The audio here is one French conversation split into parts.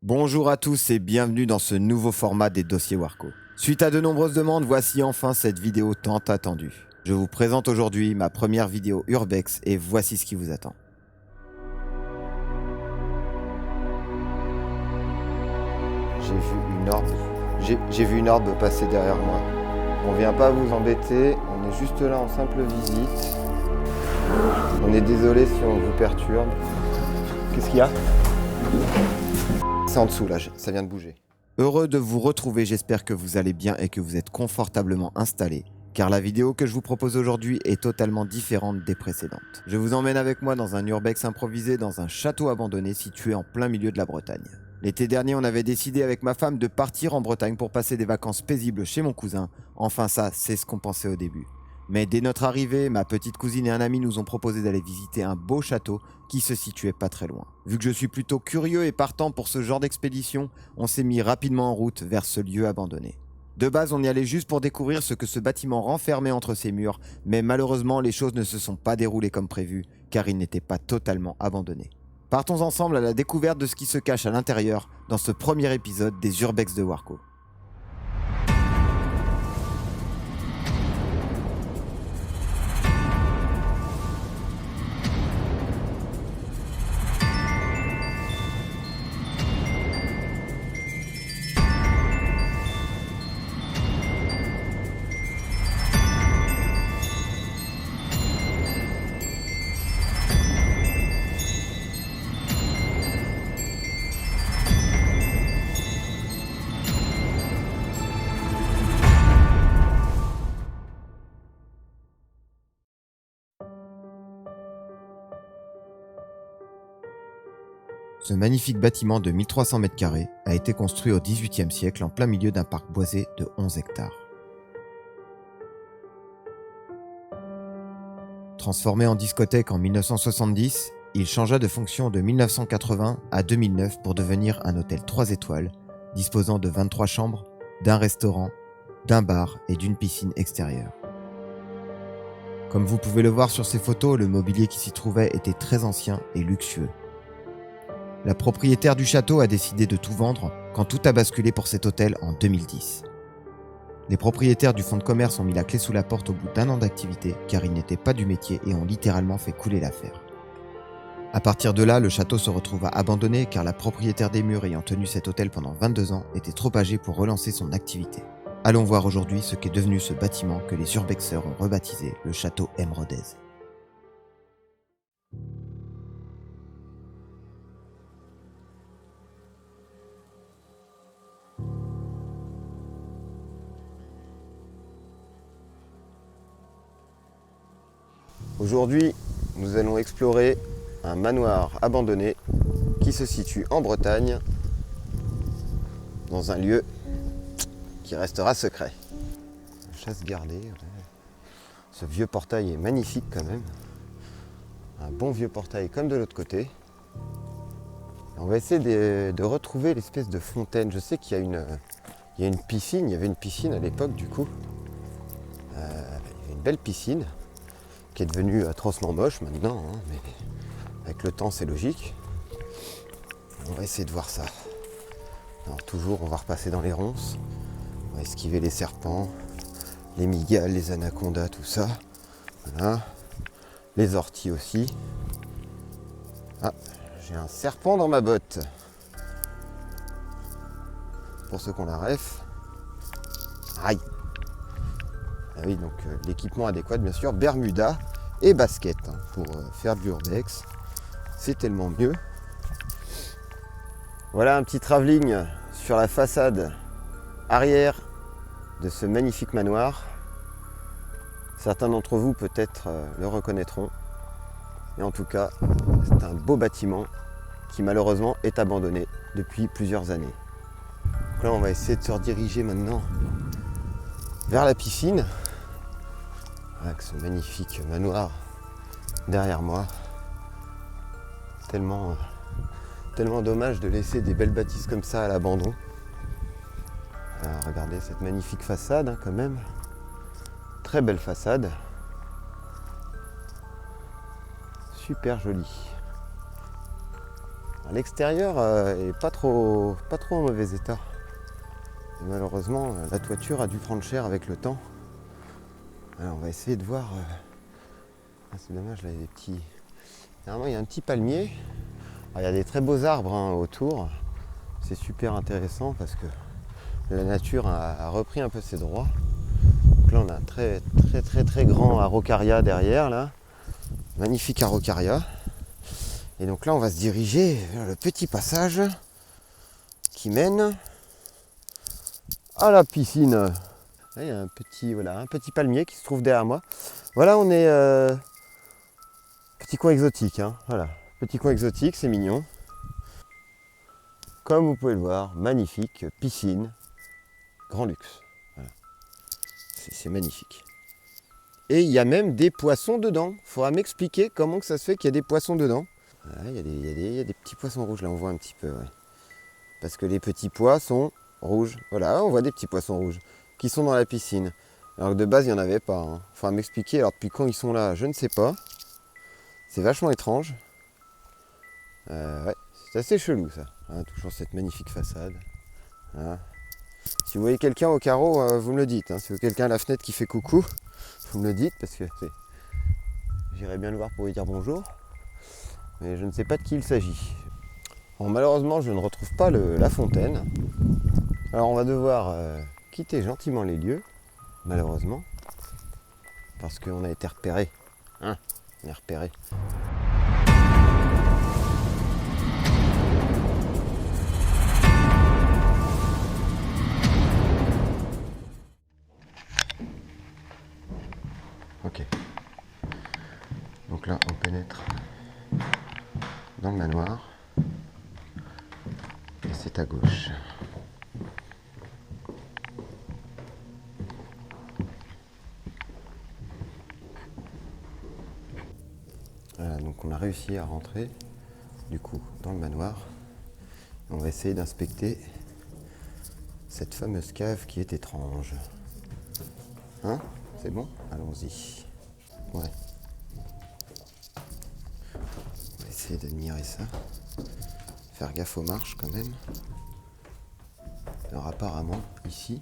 Bonjour à tous et bienvenue dans ce nouveau format des dossiers Warco. Suite à de nombreuses demandes, voici enfin cette vidéo tant attendue. Je vous présente aujourd'hui ma première vidéo Urbex et voici ce qui vous attend. J'ai vu une orbe passer derrière moi. On vient pas vous embêter, on est juste là en simple visite. On est désolé si on vous perturbe. Qu'est-ce qu'il y a ? C'est en dessous là, ça vient de bouger. Heureux de vous retrouver, j'espère que vous allez bien et que vous êtes confortablement installés, car la vidéo que je vous propose aujourd'hui est totalement différente des précédentes. Je vous emmène avec moi dans un urbex improvisé dans un château abandonné situé en plein milieu de la Bretagne. L'été dernier, on avait décidé avec ma femme de partir en Bretagne pour passer des vacances paisibles chez mon cousin. Enfin ça, c'est ce qu'on pensait au début. Mais dès notre arrivée, ma petite cousine et un ami nous ont proposé d'aller visiter un beau château qui se situait pas très loin. Vu que je suis plutôt curieux et partant pour ce genre d'expédition, on s'est mis rapidement en route vers ce lieu abandonné. De base, on y allait juste pour découvrir ce que ce bâtiment renfermait entre ses murs, mais malheureusement, les choses ne se sont pas déroulées comme prévu, car il n'était pas totalement abandonné. Partons ensemble à la découverte de ce qui se cache à l'intérieur dans ce premier épisode des Urbex de Warco. Ce magnifique bâtiment de 1300 m² a été construit au XVIIIe siècle en plein milieu d'un parc boisé de 11 hectares. Transformé en discothèque en 1970, il changea de fonction de 1980 à 2009 pour devenir un hôtel 3 étoiles, disposant de 23 chambres, d'un restaurant, d'un bar et d'une piscine extérieure. Comme vous pouvez le voir sur ces photos, le mobilier qui s'y trouvait était très ancien et luxueux. La propriétaire du château a décidé de tout vendre quand tout a basculé pour cet hôtel en 2010. Les propriétaires du fonds de commerce ont mis la clé sous la porte au bout d'1 an d'activité car ils n'étaient pas du métier et ont littéralement fait couler l'affaire. À partir de là, le château se retrouva abandonné car la propriétaire des murs ayant tenu cet hôtel pendant 22 ans était trop âgée pour relancer son activité. Allons voir aujourd'hui ce qu'est devenu ce bâtiment que les urbexeurs ont rebaptisé le château Émeraude. Aujourd'hui, nous allons explorer un manoir abandonné qui se situe en Bretagne, dans un lieu qui restera secret. Chasse gardée. Ce vieux portail est magnifique quand même. Un bon vieux portail comme de l'autre côté. On va essayer de retrouver l'espèce de fontaine. Je sais qu'il y a une piscine, il y avait une piscine à l'époque du coup. Il y avait une belle piscine qui est devenue atrocement moche maintenant, hein, mais avec le temps c'est logique. On va essayer de voir ça. Alors toujours on va repasser dans les ronces, on va esquiver les serpents, les mygales, les anacondas, tout ça. Voilà. Les orties aussi. Ah, j'ai un serpent dans ma botte. Pour ceux qui ont la ref. Aïe. Ah oui, donc l'équipement adéquat, bien sûr, Bermuda et basket hein, pour faire du urbex. C'est tellement mieux. Voilà un petit travelling sur la façade arrière de ce magnifique manoir. Certains d'entre vous peut-être le reconnaîtront. Et en tout cas, c'est un beau bâtiment qui malheureusement est abandonné depuis plusieurs années. Donc là, on va essayer de se rediriger maintenant vers la piscine. Avec ce magnifique manoir derrière moi. Tellement dommage de laisser des belles bâtisses comme ça à l'abandon. Regardez cette magnifique façade hein, quand même. Très belle façade. Super jolie. l'extérieur est pas trop en mauvais état. Et malheureusement, la toiture a dû prendre cher avec le temps. Alors on va essayer de voir. Ah, c'est dommage, là il y a des petits. Normalement il y a un petit palmier. Alors, il y a des très beaux arbres hein, autour. C'est super intéressant parce que la nature a repris un peu ses droits. Donc là on a un très grand araucaria derrière là. Magnifique araucaria. Et donc là on va se diriger vers le petit passage qui mène à la piscine. Là, il y a un petit palmier qui se trouve derrière moi. Voilà, on est petit coin exotique. Hein, voilà, petit coin exotique, c'est mignon. Comme vous pouvez le voir, magnifique piscine, grand luxe. Voilà. C'est magnifique. Et il y a même des poissons dedans. Il faudra m'expliquer comment que ça se fait qu'il y a des poissons dedans. Voilà, il y a des petits poissons rouges, là on voit un petit peu. Ouais. Parce que les petits pois sont rouges. Voilà, on voit des petits poissons rouges qui sont dans la piscine. Alors que de base, il n'y en avait pas. Hein. Faudra m'expliquer. Alors depuis quand ils sont là, je ne sais pas. C'est vachement étrange. Ouais, c'est assez chelou ça. Hein, toujours cette magnifique façade. Voilà. Si vous voyez quelqu'un au carreau, vous me le dites. Hein. Si vous voyez quelqu'un à la fenêtre qui fait coucou, vous me le dites parce que j'irai bien le voir pour lui dire bonjour. Mais je ne sais pas de qui il s'agit. Bon, malheureusement, je ne retrouve pas la fontaine. Alors on va devoir quitter gentiment les lieux, malheureusement, parce qu'on a été repéré. Hein, on est repéré. Ok. Donc là, on pénètre dans le manoir. Et c'est à gauche. Voilà, donc on a réussi à rentrer, du coup, dans le manoir. On va essayer d'inspecter cette fameuse cave qui est étrange. Hein? C'est bon? Allons-y. Ouais. On va essayer d'admirer ça. Faire gaffe aux marches quand même. Alors apparemment, ici,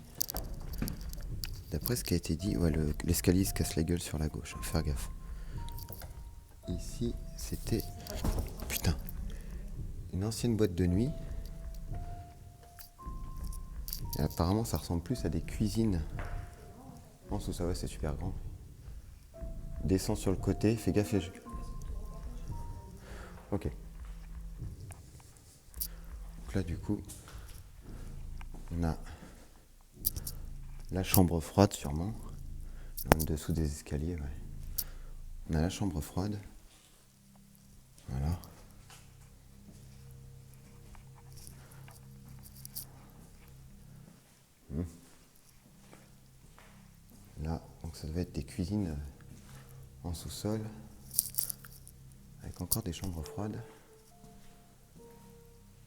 d'après ce qui a été dit, ouais, l'escalier se casse la gueule sur la gauche. Faut faire gaffe. Ici, c'était... Putain. Une ancienne boîte de nuit. Et apparemment, ça ressemble plus à des cuisines. En sous-sol, ouais, c'est super grand. Descends sur le côté, fais gaffe. Ok. Donc là, du coup, on a la chambre froide, sûrement. En dessous des escaliers, ouais. On a la chambre froide. Voilà. Là, donc ça devait être des cuisines en sous-sol, avec encore des chambres froides.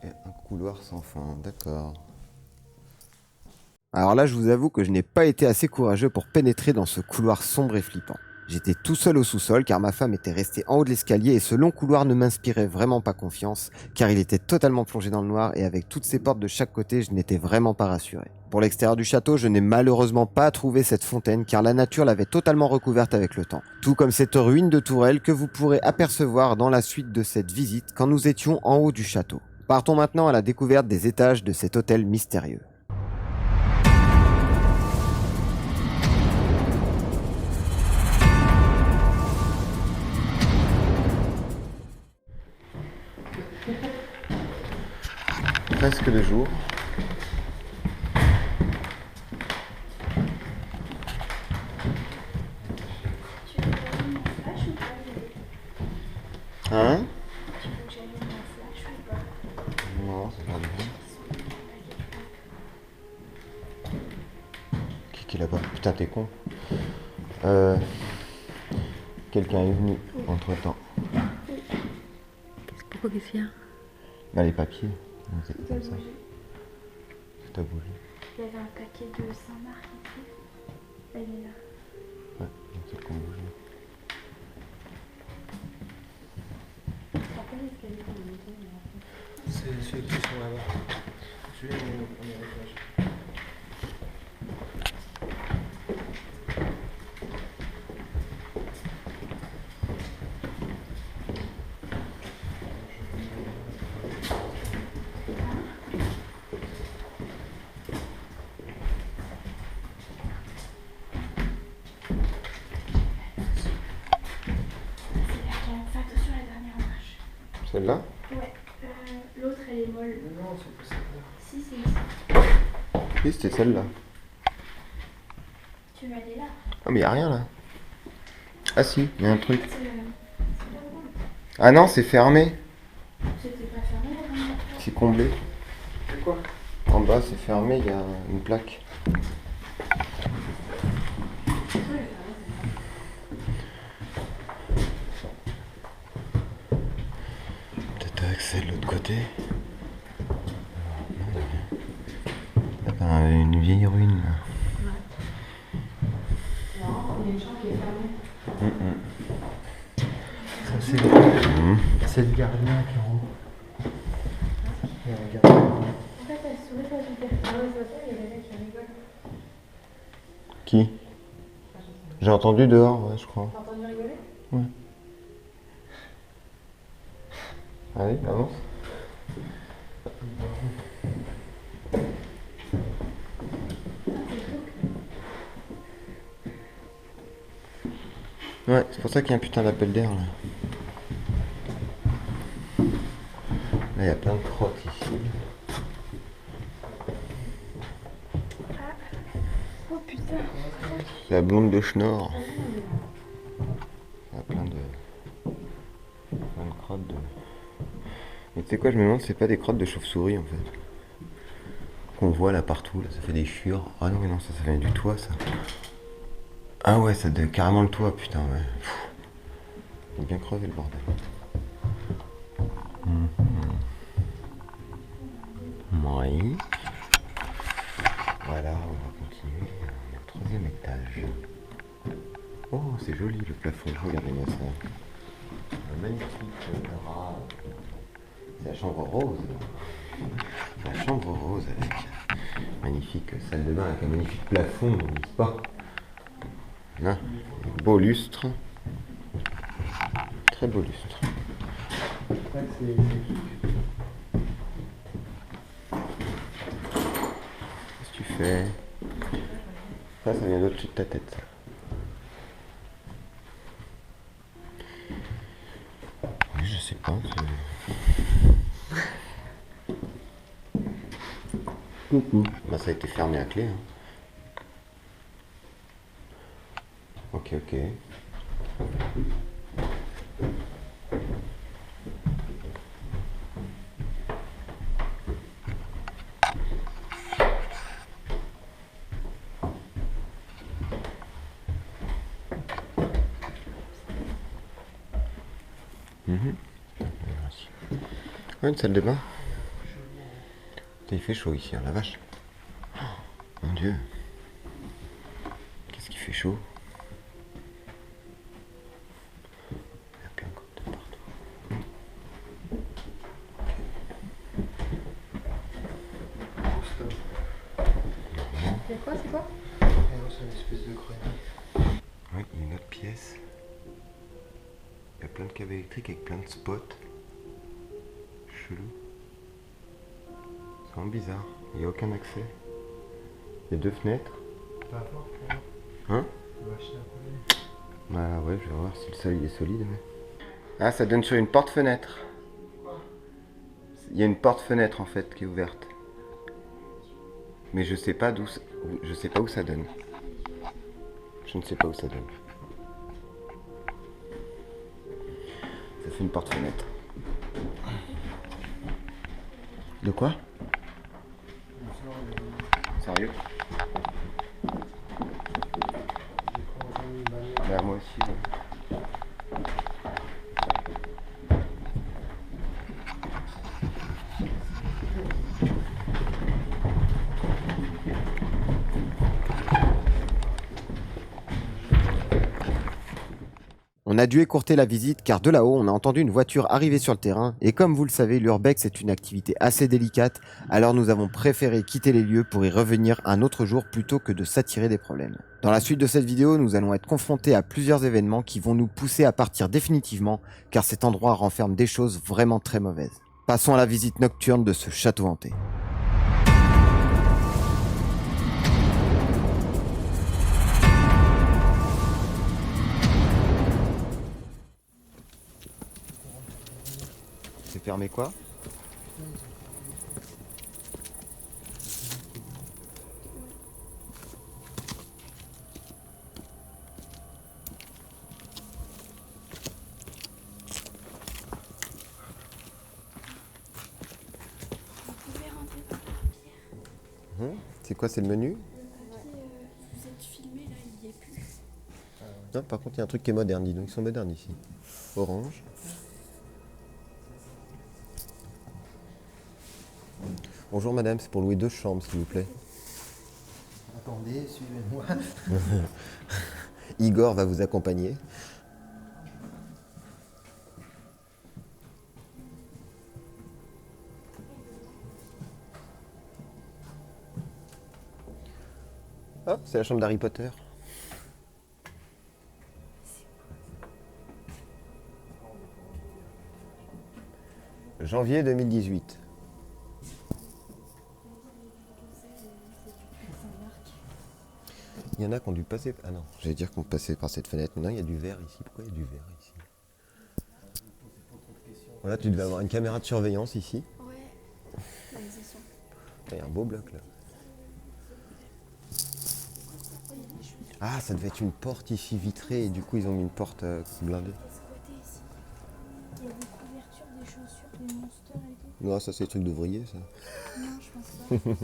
Et un couloir sans fin, d'accord. Alors là, je vous avoue que je n'ai pas été assez courageux pour pénétrer dans ce couloir sombre et flippant. J'étais tout seul au sous-sol car ma femme était restée en haut de l'escalier et ce long couloir ne m'inspirait vraiment pas confiance car il était totalement plongé dans le noir et avec toutes ces portes de chaque côté, je n'étais vraiment pas rassuré. Pour l'extérieur du château, je n'ai malheureusement pas trouvé cette fontaine car la nature l'avait totalement recouverte avec le temps. Tout comme cette ruine de tourelle que vous pourrez apercevoir dans la suite de cette visite quand nous étions en haut du château. Partons maintenant à la découverte des étages de cet hôtel mystérieux. Presque le jour. Hein? Non, c'est pas bien. Qui est là-bas? Putain, t'es con. Quelqu'un est venu entre temps. Pourquoi qu'est-ce qu'il y a? Bah, les papiers. C'est comme ça. Tout a bougé. Il y avait un paquet de Saint-Marc ici. Elle est là. Ouais, donc c'est qu'on bouge. Après, l'escalier qu'on a monté, C'est ceux qui sont là-bas. Celui-là, il est au premier étage. Attention à la dernière marche. Celle-là? Ouais. L'autre, elle est molle. Non, c'est pas celle-là. Si, c'est ici. Oui, c'était celle-là. Tu vas aller là. Ah, mais y a rien là. Ah si, y a un truc. C'est pas bon. Ah non, c'est fermé. C'était pas fermé la dernière fois. C'est comblé. C'est quoi? En bas, c'est fermé, il y a une plaque. Peut-être accès de l'autre côté. Ah, une vieille ruine là. Non, il y a une chambre qui est fermée. Ça, c'est le gardien qui est en haut. Il y a un gardien. En fait, elle sourit pas du tout. Ah ouais, c'est ça, il y a des mecs qui rigolent. Qui? J'ai entendu dehors, ouais, je crois. T'as entendu rigoler? Allez, avance. Ouais, c'est pour ça qu'il y a un putain d'appel d'air là. Là, il y a plein de crottes ici. Oh putain. C'est la blonde de Schnorr. Il y a plein de crottes de... Mais tu sais quoi, je me demande si c'est pas des crottes de chauve-souris en fait. Qu'on voit là partout, là, ça fait des chiures. Ah non, mais non, ça vient du toit ça. Ah ouais, ça donne carrément le toit, putain, ouais. Faut bien crever le bordel. Oui. Voilà, on va continuer. On est au troisième étage. Oh, c'est joli le plafond, regardez-moi ça. Un magnifique drap. C'est la chambre rose. La chambre rose avec magnifique salle de bain avec un magnifique plafond, n'est-ce pas? Là, beau lustre. Très beau lustre. Ça, c'est... Qu'est-ce que tu fais? Ça vient d'au-dessus de ta tête, ça. Oui, je sais pas. Coucou. Bah, ça a été fermé à clé. Hein. Ok, ok. Ouais, une salle de bain. Il fait chaud ici, hein, la vache. Oh, mon Dieu. Qu'est-ce qui fait chaud? Il y a plein de côtes partout. C'est quoi, c'est quoi? Ah non, c'est une espèce de grenier. Oui, il y a une autre pièce. Il y a plein de câbles électriques avec plein de spots. Chelou. C'est vraiment bizarre. Il n'y a aucun accès. Il y a 2 fenêtres. Peu importe, pour moi. Hein? On va acheter un peu. Bah ouais, je vais voir si le sol il est solide. Mais... Ah, ça donne sur une porte-fenêtre. Il y a une porte-fenêtre en fait qui est ouverte. Mais je sais pas d'où, je sais pas où ça donne. Je ne sais pas où ça donne. Ça fait une porte-fenêtre. De quoi? Sérieux? Bah moi aussi. Ouais. On a dû écourter la visite car de là-haut, on a entendu une voiture arriver sur le terrain et comme vous le savez, l'urbex est une activité assez délicate, alors nous avons préféré quitter les lieux pour y revenir un autre jour plutôt que de s'attirer des problèmes. Dans la suite de cette vidéo, nous allons être confrontés à plusieurs événements qui vont nous pousser à partir définitivement car cet endroit renferme des choses vraiment très mauvaises. Passons à la visite nocturne de ce château hanté. C'est fermé quoi? Vous pouvez rentrer par là. C'est quoi, c'est le menu? Vous êtes filmé là, il y est plus. Non, par contre, il y a un truc qui est moderne, dis donc, ils sont modernes ici. Orange. Bonjour madame, c'est pour louer 2 chambres s'il vous plaît. Attendez, suivez-moi. Igor va vous accompagner. Hop, c'est la chambre d'Harry Potter. Janvier 2018. Il y en a qui ont dû passer. Ah non, j'allais dire qu'on passait par cette fenêtre, mais non, il y a du verre ici. Pourquoi il y a du verre ici? Voilà, tu devais avoir une caméra de surveillance ici. Ouais. C'est ça. Il y a un beau bloc là. Ah, ça devait être une porte ici vitrée et du coup ils ont mis une porte blindée. De ce côté ici, il y a des couvertures, des chaussures, des monsters et tout. Non, ça c'est des trucs d'ouvrier ça. Non, je pense pas.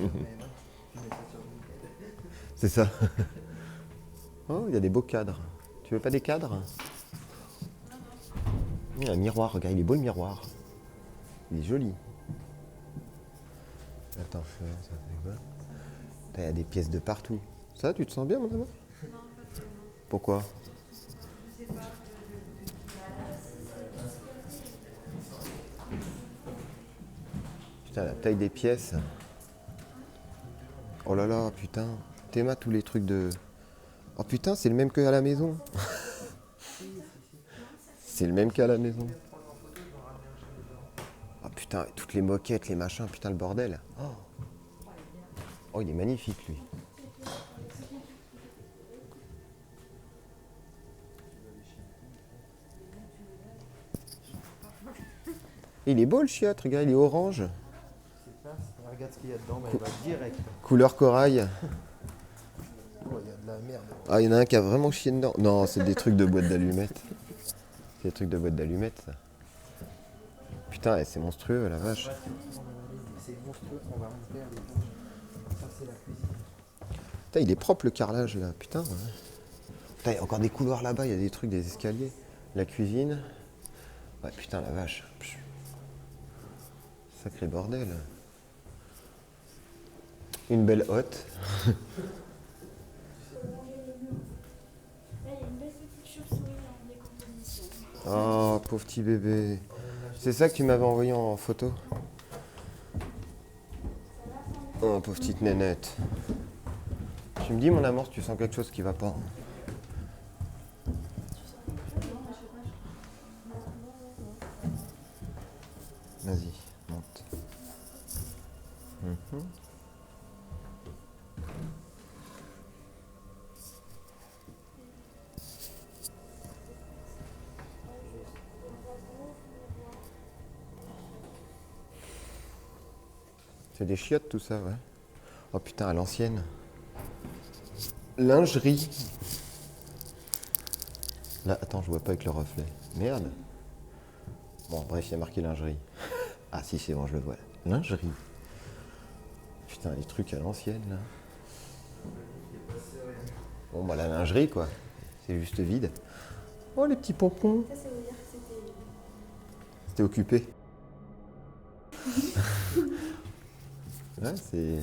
C'est ça. Oh, il y a des beaux cadres. Tu veux pas des cadres? Il y a un miroir, regarde, il est beau le miroir. Il est joli. Attends, ça fait quoi? Il y a des pièces de partout. Ça, tu te sens bien mon amour? Pourquoi? Putain, la taille des pièces. Oh là là, putain. Théma tous les trucs de... Oh putain, c'est le même qu'à la maison. C'est le même qu'à la maison. Oh putain, toutes les moquettes, les machins, putain le bordel. Oh, il est magnifique lui. Il est beau le chiotte, regarde, il est orange. Regarde ce qu'il y a dedans, il va direct. Couleur corail. Oh, il y a de la merde. Ah, il y en a un qui a vraiment chié dedans. Non, c'est des trucs de boîte d'allumettes. C'est des trucs de boîte d'allumettes, ça. Putain, c'est monstrueux, la vache. C'est monstrueux, on va monter à l'étage. Ça, c'est la cuisine. Putain, il est propre le carrelage, là. Putain, ouais. Putain, il y a encore des couloirs là-bas, il y a des trucs, des escaliers. La cuisine. Ouais, putain, la vache. Sacré bordel. Une belle hotte. Là, il y a une belle petite chauve-souris en décomposition. Oh, pauvre petit bébé. C'est ça que tu m'avais envoyé en photo? Oh, pauvre petite nénette. Tu me dis, mon amour, si tu sens quelque chose qui va pas. Vas-y, monte. C'est des chiottes tout ça, ouais. Oh putain, à l'ancienne. Lingerie. Là, attends, je vois pas avec le reflet. Merde. Bon, bref, il y a marqué lingerie. Ah si, c'est bon, je le vois. Lingerie. Putain, les trucs à l'ancienne, là. Bon, bah la lingerie, quoi. C'est juste vide. Oh, les petits pompons. Ça veut dire que c'était... C'était occupé. Ouais, c'est...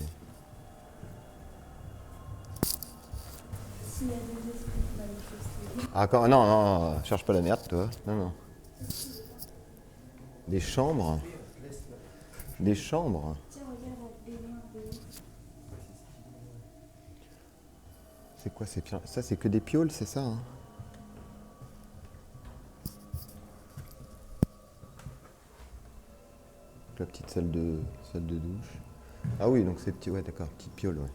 S'il y a des esprits manifestés. Ah, quand... non, non, non, cherche pas la merde, toi. Non, non. Des chambres. Des chambres. Tiens, regarde, elle est loin, elle est loin. C'est quoi ces pioles? Ça, c'est que des pioles, c'est ça, hein? La petite salle de douche. Ah oui, donc c'est petit, ouais, d'accord, petite piole, ouais.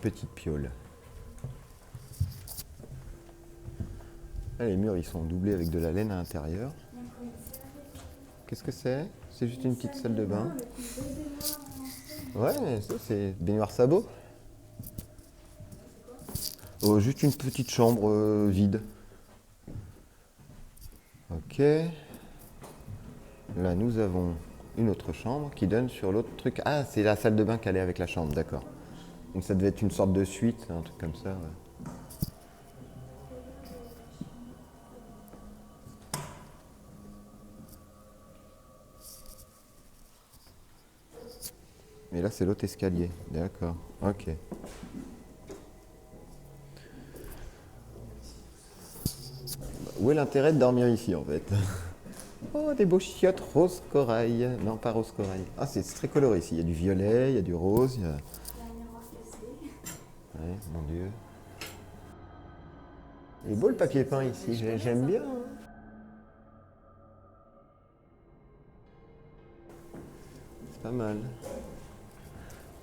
Petite piole. Ah, les murs, ils sont doublés avec de la laine à l'intérieur. Qu'est-ce que c'est? C'est juste une petite salle de bain. Ouais, mais ça, c'est baignoire sabot. Oh, juste une petite chambre vide. Ok. Là, nous avons une autre chambre qui donne sur l'autre truc. Ah, c'est la salle de bain qu'elle est avec la chambre, d'accord. Donc ça devait être une sorte de suite, un truc comme ça. Ouais. Mais là, c'est l'autre escalier, d'accord. Ok. Où est l'intérêt de dormir ici, en fait? Oh, des beaux chiottes rose corail. Non, pas rose corail. Ah, c'est très coloré ici. Il y a du violet, il y a du rose. Il y a... Ouais, mon Dieu. Il est beau le papier peint ici, j'aime bien. C'est pas mal.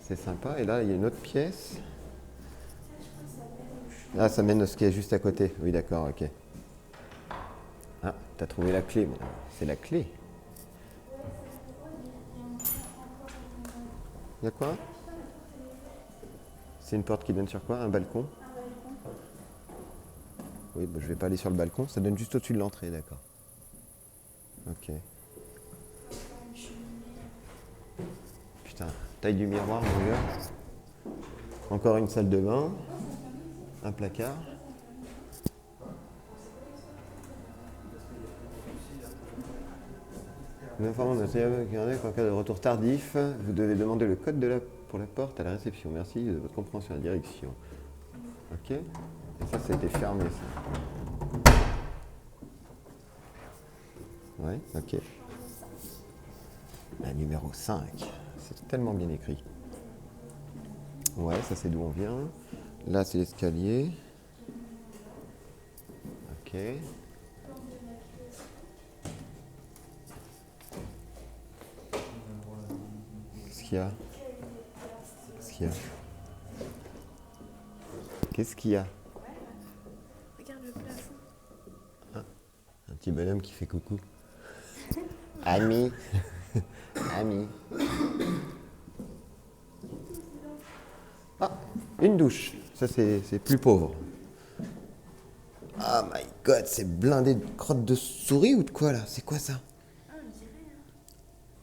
C'est sympa. Et là, il y a une autre pièce. Ah, ça mène à ce qui est juste à côté. Oui, d'accord, ok. Ah, t'as trouvé la clé. Bon, c'est la clé. Il y a quoi? C'est une porte qui donne sur quoi? Un balcon? Oui, bah, je vais pas aller sur le balcon. Ça donne juste au-dessus de l'entrée, d'accord. Ok. Putain, taille du miroir, mon gars. Encore une salle de bain. Un placard. Nous informons notre qu'en cas de retour tardif, vous devez demander le code pour la porte à la réception. Merci de votre compréhension à la direction. Ok. Et ça, c'était fermé, ça. Ouais, ok. La numéro 5. C'est tellement bien écrit. Ouais, ça c'est d'où on vient. Là, c'est l'escalier. Ok. Qu'est-ce qu'il y a? Qu'est-ce qu'il y a? Qu'est-ce qu'il y a? Regarde le plafond. Ah, un petit bonhomme qui fait coucou. Ami. Ami. Ah, une douche. Ça, c'est plus pauvre. Oh my god, c'est blindé de crottes de souris ou de quoi là? C'est quoi ça?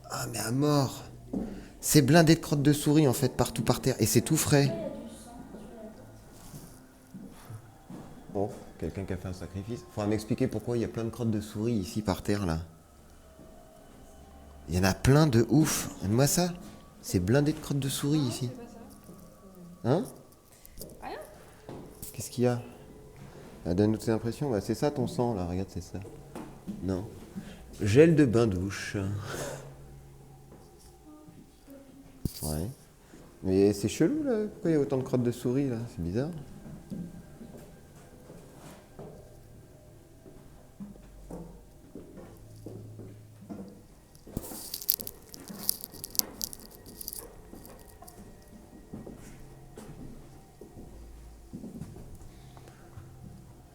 Ah, mais à mort. C'est blindé de crottes de souris en fait partout par terre et c'est tout frais. Bon, quelqu'un qui a fait un sacrifice. Faudra m'expliquer pourquoi il y a plein de crottes de souris ici par terre là. Il y en a plein de ouf. Donne-moi ça. C'est blindé de crottes de souris ici. Hein? Rien. Qu'est-ce qu'il y a? Ah, donne-nous tes impressions. Bah, c'est ça ton sang là, regarde, c'est ça. Non. Gel de bain-douche. Ouais. Mais c'est chelou là. Pourquoi il y a autant de crottes de souris là? C'est bizarre.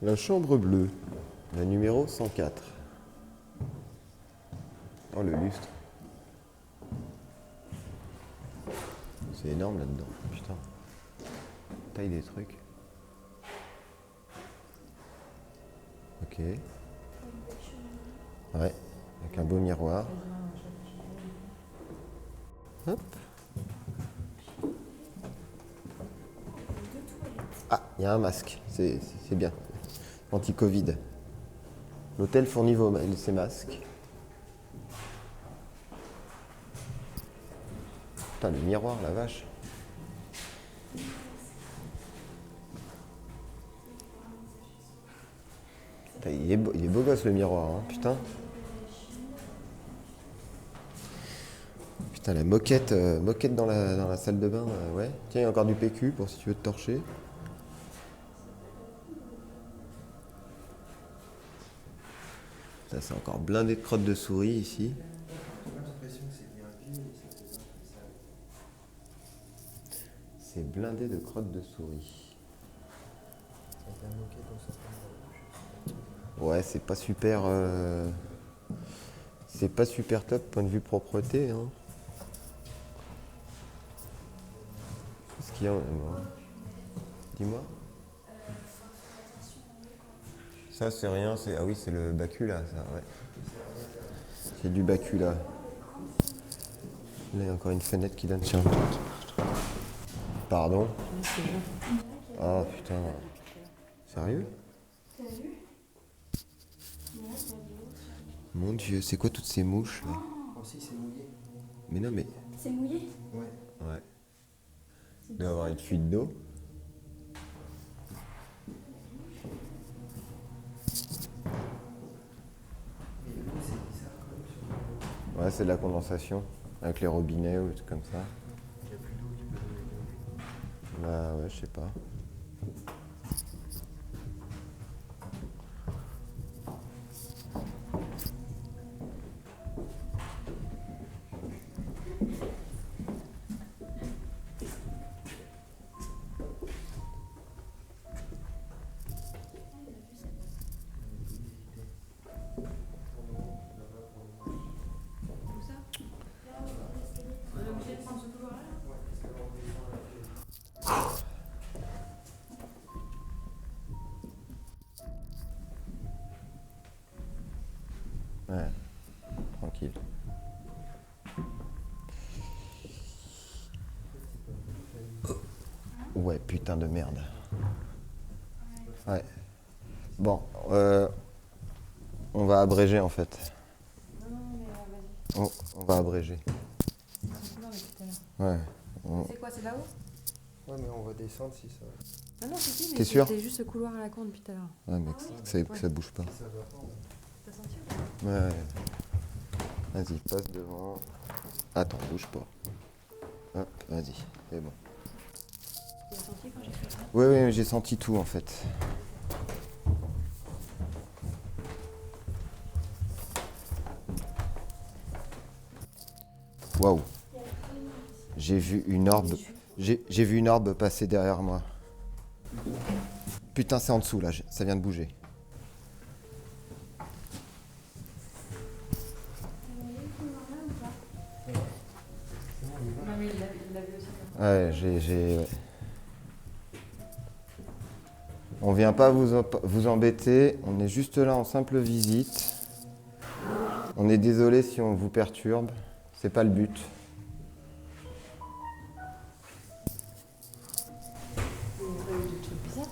La chambre bleue, la numéro 104. Oh, le lustre. C'est énorme là-dedans, putain. Taille des trucs. Ok. Ouais, avec un beau miroir. Hop. Ah, il y a un masque, c'est bien. Anti-Covid. L'hôtel fournit ses masques. Putain, le miroir, la vache. Il est beau gosse le miroir, hein, putain. Putain, la moquette, moquette dans la salle de bain, ouais. Tiens, il y a encore du PQ pour si tu veux te torcher. Ça, c'est encore blindé de crottes de souris ici. C'est blindé de crottes de souris. Ouais, c'est pas super. C'est pas super top point de vue propreté. Hein. Qu'est-ce qu'il y a? Dis-moi. Ça, c'est rien. Ah oui, c'est le bacula, ça, ouais. C'est du bacula. Là, il y a encore une fenêtre qui donne sur un truc. Pardon? Ah putain. Sérieux? Mon Dieu, c'est quoi toutes ces mouches là? Aussi, c'est mouillé. Mais non, mais. C'est mouillé? Ouais. Ouais. Il doit y avoir une fuite d'eau. Ouais, c'est de la condensation. Avec les robinets ou des trucs comme ça. Il n'y a plus d'eau qui peut donner. Bah ouais, je sais pas. Ouais, tranquille. Ouais, putain de merde. Ouais. Bon, on va abréger en fait. On va abréger. Ouais. C'est quoi, c'est là-haut? Ouais, mais on va descendre si ça. Ah non, si, mais T'es sûr? c'était juste ce couloir à la con depuis tout à l'heure. Ouais, mec, que ça bouge pas. Si ça va pas, T'as senti? Ouais. Vas-y, passe devant. Attends, bouge pas. Hop, vas-y, c'est bon. Tu as senti quand j'ai fait ça? Oui, oui, j'ai senti tout en fait. Waouh. J'ai vu une orbe. J'ai vu une orbe passer derrière moi. Putain, c'est en dessous là, ça vient de bouger. Non, mais il l'a vu aussi. Ouais, ouais. On vient pas vous embêter, on est juste là en simple visite. On est désolé si on vous perturbe, c'est pas le but. Il n'y a pas eu de trucs bizarres?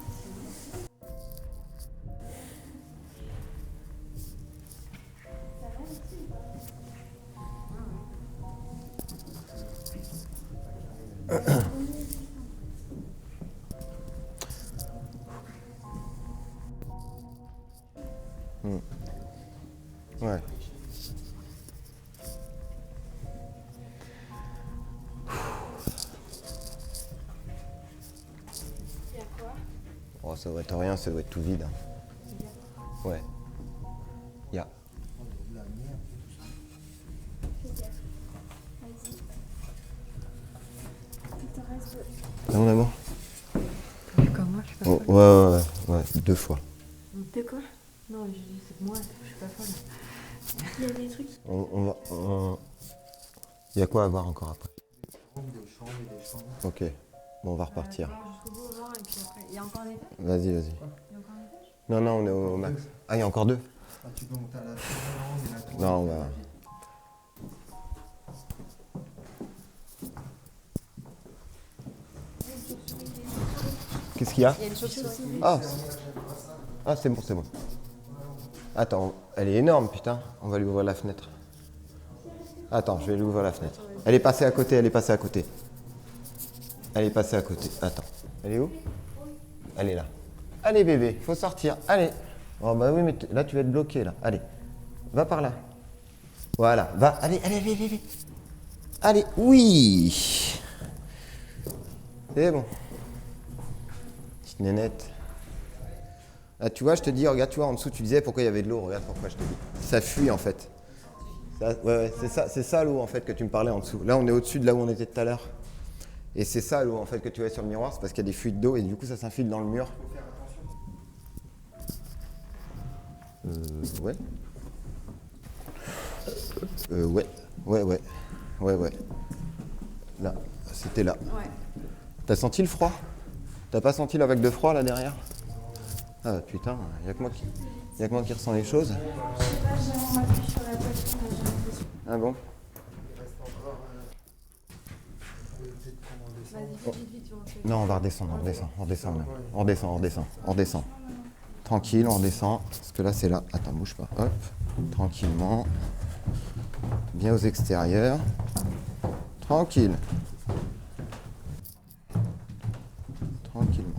Ouais. Il y a quoi? Oh, ça doit être rien, ça doit être tout vide. Hein. Ouais. Y a. de la merde. Fais gaffe. Vas-y. Il te reste Ah mon amour? Comme moi, je suis pas Oh, folle. ouais, 2 fois. de quoi? Non, c'est que moi, je suis pas folle. Il y a des trucs. On va. Y a quoi à voir encore après? Des chambres et des chambres. Ok. Bon, on va repartir. Jusqu'au bout, voir, et puis après. Il y a encore un étage? Vas-y, vas-y. Il y a encore un étage? Non, non, on est au max. Ah, y a encore 2? Ah, tu peux monter à la tour, et la tour. Non, on va. Qu'est-ce qu'il y a? Il y a une chauve-souris. Ah, c'est bon, c'est bon. Attends, elle est énorme, putain. On va lui ouvrir la fenêtre. Attends, je vais lui ouvrir la fenêtre. Elle est passée à côté, elle est passée à côté. Elle est passée à côté. Attends. Elle est où? Elle est là. Allez, bébé, faut sortir. Allez. Oh bah oui, mais là tu vas être bloqué là. Allez, va par là. Voilà, va, allez, allez, allez, allez. Allez, oui. C'est bon. Petite nénette. Ah, tu vois, je te dis, regarde, tu vois, en dessous, tu disais pourquoi il y avait de l'eau. Regarde pourquoi je te dis. Ça fuit en fait. Ouais, c'est ça l'eau en fait que tu me parlais en dessous. Là, on est au-dessus de là où on était tout à l'heure. Et c'est ça l'eau en fait que tu vois sur le miroir, c'est parce qu'il y a des fuites d'eau et du coup ça s'infiltre dans le mur. Ouais. Ouais. Ouais. Là, c'était là. Ouais. T'as senti le froid? T'as pas senti la vague de froid là derrière? Ah putain, y'a que moi qui ressens les choses. Je sais pas, j'ai vraiment appuyé sur la poitrine, j'ai l'impression. Ah bon? Vas-y, vite, tu vas Non, on va redescendre, on redescend. Tranquille, on redescend. Parce que là, c'est là. Attends, bouge pas. Hop, tranquillement. Bien aux extérieurs. Tranquille. Tranquillement.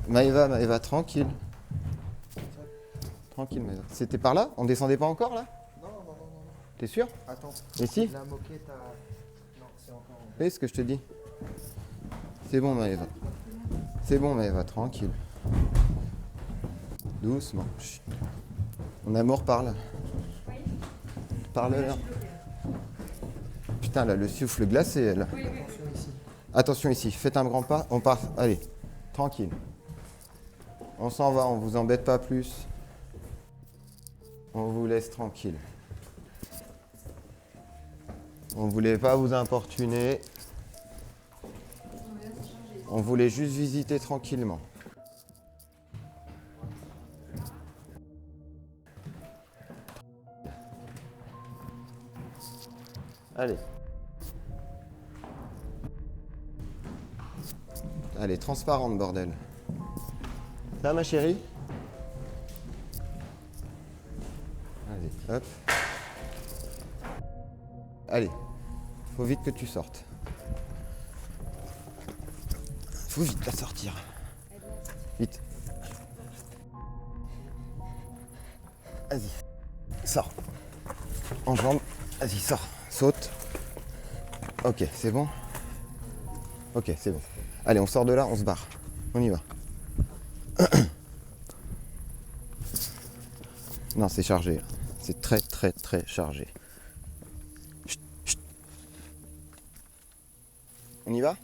Maëva, tranquille. Tranquille, Maëva. C'était par là? On descendait pas encore là? Non. T'es sûr? Attends. Ici? La moquette a... Non, c'est encore... Vous voyez ce que je te dis? C'est bon, Maëva, tranquille. Doucement. Chut. Mon amour, parle. Parle-leur. Putain, là, le souffle glacé, elle. Attention ici, faites un grand pas, on part. Allez, tranquille. On s'en va, on vous embête pas plus. On vous laisse tranquille. On voulait pas vous importuner. On voulait juste visiter tranquillement. Allez. Allez, transparente, bordel. Ça, ma chérie? Allez, hop. Allez, faut vite que tu sortes. Faut vite la sortir. Vite. Vas-y, sors. En jambes. Vas-y, sors. Saute. Ok, c'est bon? Ok, c'est bon. Allez, on sort de là, on se barre. On y va. Non, c'est chargé. C'est très chargé. Chut, chut. On y va?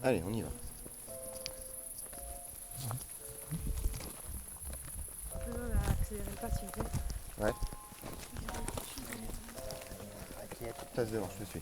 Allez, on y va. accélérer le pas, s'il vous plaît. Ouais. Passe devant, je te suis.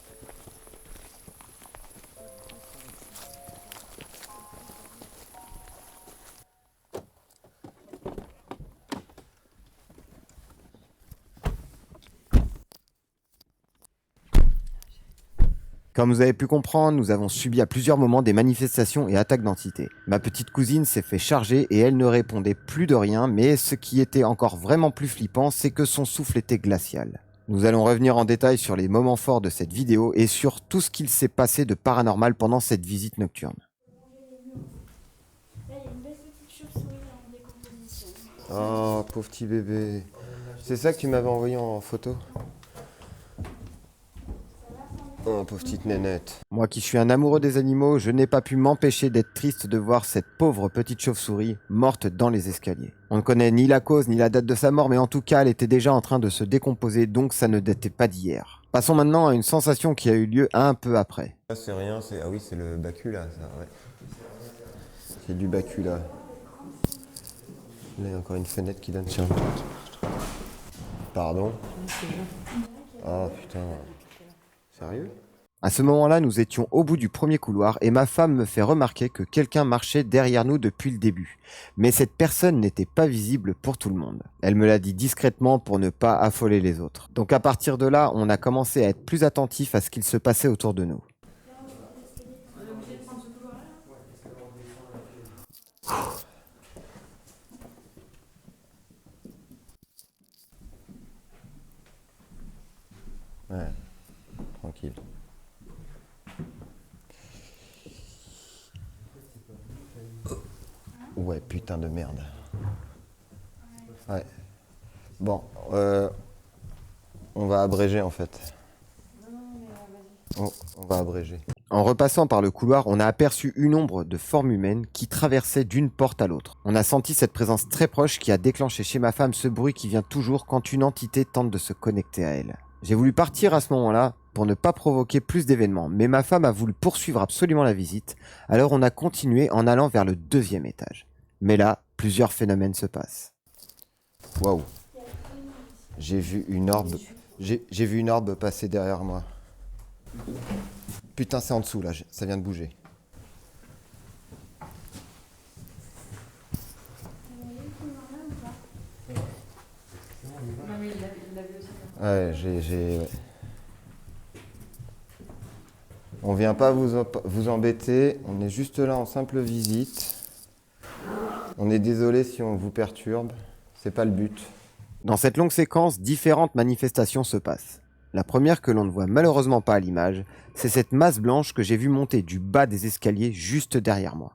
Comme vous avez pu comprendre, nous avons subi à plusieurs moments des manifestations et attaques d'entités. Ma petite cousine s'est fait charger et elle ne répondait plus de rien, mais ce qui était encore vraiment plus flippant, c'est que son souffle était glacial. Nous allons revenir en détail sur les moments forts de cette vidéo et sur tout ce qu'il s'est passé de paranormal pendant cette visite nocturne. Là, il y a une belle petite chauve-souris en décomposition. Oh, pauvre petit bébé. C'est ça que tu m'avais envoyé en photo? Oh, pauvre petite nénette. Moi qui suis un amoureux des animaux, je n'ai pas pu m'empêcher d'être triste de voir cette pauvre petite chauve-souris morte dans les escaliers. On ne connaît ni la cause ni la date de sa mort, mais en tout cas, elle était déjà en train de se décomposer, donc ça ne datait pas d'hier. Passons maintenant à une sensation qui a eu lieu un peu après. Ça c'est rien, c'est... Ah oui, c'est le bacula, ça, ouais. C'est du bacula. Là, il y a encore une fenêtre qui donne sur le truc. Pardon? Oh putain. Sérieux? À ce moment-là, nous étions au bout du premier couloir et ma femme me fait remarquer que quelqu'un marchait derrière nous depuis le début. Mais cette personne n'était pas visible pour tout le monde. Elle me l'a dit discrètement pour ne pas affoler les autres. Donc à partir de là, on a commencé à être plus attentif à ce qu'il se passait autour de nous. Ouais, tranquille. Ouais, putain de merde. Ouais. Bon, on va abréger en fait. Non, mais vas-y. On va abréger. En repassant par le couloir, on a aperçu une ombre de forme humaine qui traversait d'une porte à l'autre. On a senti cette présence très proche qui a déclenché chez ma femme ce bruit qui vient toujours quand une entité tente de se connecter à elle. J'ai voulu partir à ce moment-là pour ne pas provoquer plus d'événements, mais ma femme a voulu poursuivre absolument la visite, alors on a continué en allant vers le 2e étage. Mais là, plusieurs phénomènes se passent. Waouh. J'ai vu une orbe. J'ai vu une orbe passer derrière moi. Putain, c'est en dessous là, ça vient de bouger. Non, mais il l'avait aussi. Ouais, ouais. On vient pas vous embêter, on est juste là en simple visite. On est désolé si on vous perturbe, c'est pas le but. Dans cette longue séquence, différentes manifestations se passent. La première que l'on ne voit malheureusement pas à l'image, c'est cette masse blanche que j'ai vue monter du bas des escaliers juste derrière moi.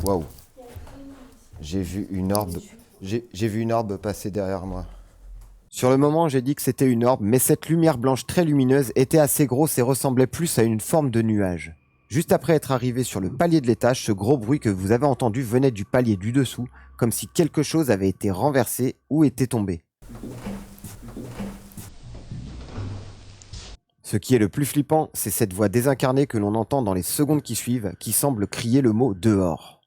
Waouh. J'ai vu une orbe passer derrière moi. Sur le moment, j'ai dit que c'était une orbe, mais cette lumière blanche très lumineuse était assez grosse et ressemblait plus à une forme de nuage. Juste après être arrivé sur le palier de l'étage, ce gros bruit que vous avez entendu venait du palier du dessous, comme si quelque chose avait été renversé ou était tombé. Ce qui est le plus flippant, c'est cette voix désincarnée que l'on entend dans les secondes qui suivent, qui semble crier le mot « dehors ».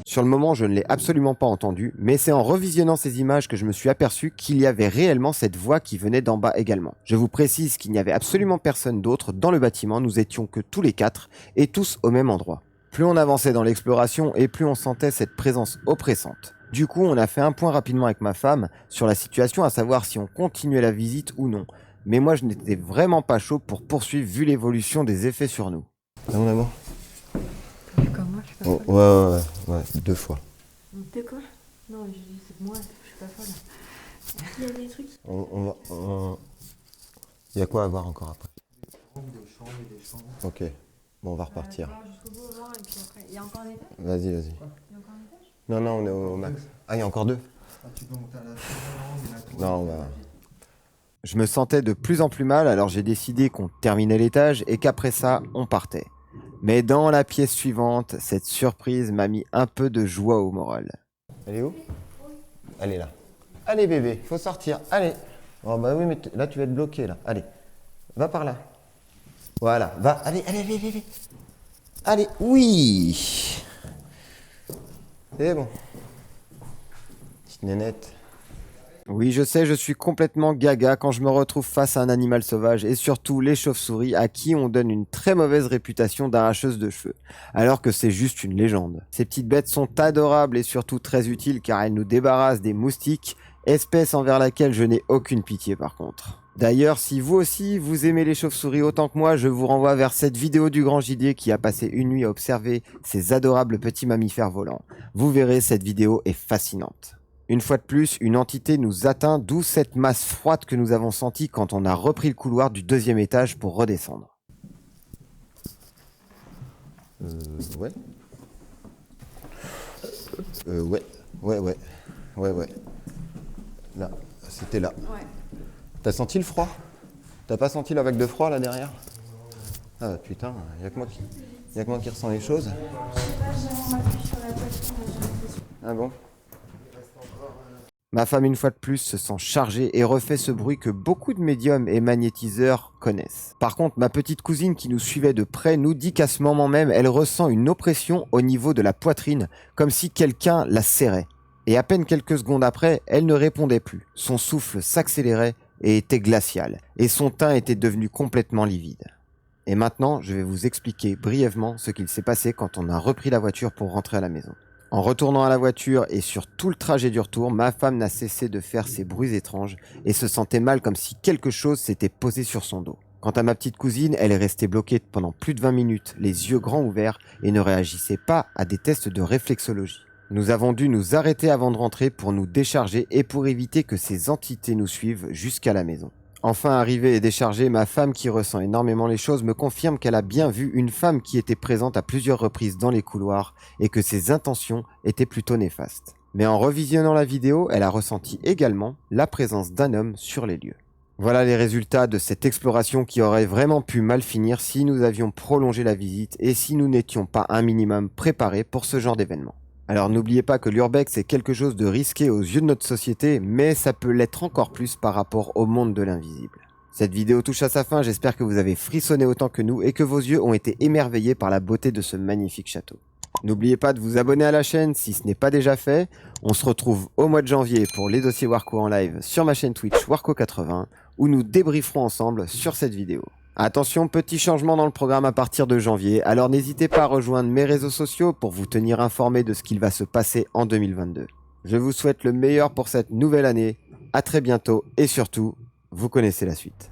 Sur le moment, je ne l'ai absolument pas entendu, mais c'est en revisionnant ces images que je me suis aperçu qu'il y avait réellement cette voix qui venait d'en bas également. Je vous précise qu'il n'y avait absolument personne d'autre dans le bâtiment, nous étions que tous les 4, et tous au même endroit. Plus on avançait dans l'exploration, et plus on sentait cette présence oppressante. Du coup, on a fait un point rapidement avec ma femme sur la situation, à savoir si on continuait la visite ou non. Mais moi, je n'étais vraiment pas chaud pour poursuivre vu l'évolution des effets sur nous. Ah mon amour. Comme moi, je suis pas folle. Ouais, 2 fois. T'es quoi? Non, je dis c'est moi, je suis pas folle. Il y a des trucs. Il y a quoi à voir encore après? Des chambres et des chambres. Ok, bon on va repartir. Jusqu'au bout, voir, et puis après. Il y a encore un étage? Vas-y. Il y a encore un étage? Non, on est au max. Ah, il y a encore 2? Ah, tu peux monter à la chambre, la tour. Non, on va... Je me sentais de plus en plus mal, alors j'ai décidé qu'on terminait l'étage et qu'après ça, on partait. Mais dans la pièce suivante, cette surprise m'a mis un peu de joie au moral. Elle est où? Elle est là. Allez bébé, faut sortir, allez. Oh bah oui, mais là tu vas être bloqué là. Allez, va par là. Voilà, va, allez. Allez, oui. C'est bon. Petite nénette. Oui, je sais, je suis complètement gaga quand je me retrouve face à un animal sauvage et surtout les chauves-souris à qui on donne une très mauvaise réputation d'arracheuse de cheveux, alors que c'est juste une légende. Ces petites bêtes sont adorables et surtout très utiles car elles nous débarrassent des moustiques, espèce envers laquelle je n'ai aucune pitié par contre. D'ailleurs, si vous aussi vous aimez les chauves-souris autant que moi, je vous renvoie vers cette vidéo du Grand JD qui a passé une nuit à observer ces adorables petits mammifères volants. Vous verrez, cette vidéo est fascinante. Une fois de plus, une entité nous atteint, d'où cette masse froide que nous avons sentie quand on a repris le couloir du 2e étage pour redescendre. Ouais. Ouais. Là, c'était là. Ouais. T'as senti le froid? T'as pas senti la vague de froid là derrière? Ah bah putain, y'a que moi qui ressens les choses. Je sais pas, j'ai m'appuie sur la poitrine, j'ai l'impression. Ah bon? Ma femme, une fois de plus, se sent chargée et refait ce bruit que beaucoup de médiums et magnétiseurs connaissent. Par contre, ma petite cousine qui nous suivait de près nous dit qu'à ce moment même, elle ressent une oppression au niveau de la poitrine, comme si quelqu'un la serrait. Et à peine quelques secondes après, elle ne répondait plus. Son souffle s'accélérait et était glacial, et son teint était devenu complètement livide. Et maintenant, je vais vous expliquer brièvement ce qu'il s'est passé quand on a repris la voiture pour rentrer à la maison. En retournant à la voiture et sur tout le trajet du retour, ma femme n'a cessé de faire ces bruits étranges et se sentait mal comme si quelque chose s'était posé sur son dos. Quant à ma petite cousine, elle est restée bloquée pendant plus de 20 minutes, les yeux grands ouverts et ne réagissait pas à des tests de réflexologie. Nous avons dû nous arrêter avant de rentrer pour nous décharger et pour éviter que ces entités nous suivent jusqu'à la maison. Enfin arrivée et déchargée, ma femme qui ressent énormément les choses me confirme qu'elle a bien vu une femme qui était présente à plusieurs reprises dans les couloirs et que ses intentions étaient plutôt néfastes. Mais en revisionnant la vidéo, elle a ressenti également la présence d'un homme sur les lieux. Voilà les résultats de cette exploration qui aurait vraiment pu mal finir si nous avions prolongé la visite et si nous n'étions pas un minimum préparés pour ce genre d'événement. Alors n'oubliez pas que l'urbex est quelque chose de risqué aux yeux de notre société, mais ça peut l'être encore plus par rapport au monde de l'invisible. Cette vidéo touche à sa fin, j'espère que vous avez frissonné autant que nous et que vos yeux ont été émerveillés par la beauté de ce magnifique château. N'oubliez pas de vous abonner à la chaîne si ce n'est pas déjà fait. On se retrouve au mois de janvier pour les dossiers Warco en live sur ma chaîne Twitch Warco80 où nous débrieferons ensemble sur cette vidéo. Attention, petit changement dans le programme à partir de janvier, alors n'hésitez pas à rejoindre mes réseaux sociaux pour vous tenir informé de ce qu'il va se passer en 2022. Je vous souhaite le meilleur pour cette nouvelle année, à très bientôt et surtout, vous connaissez la suite.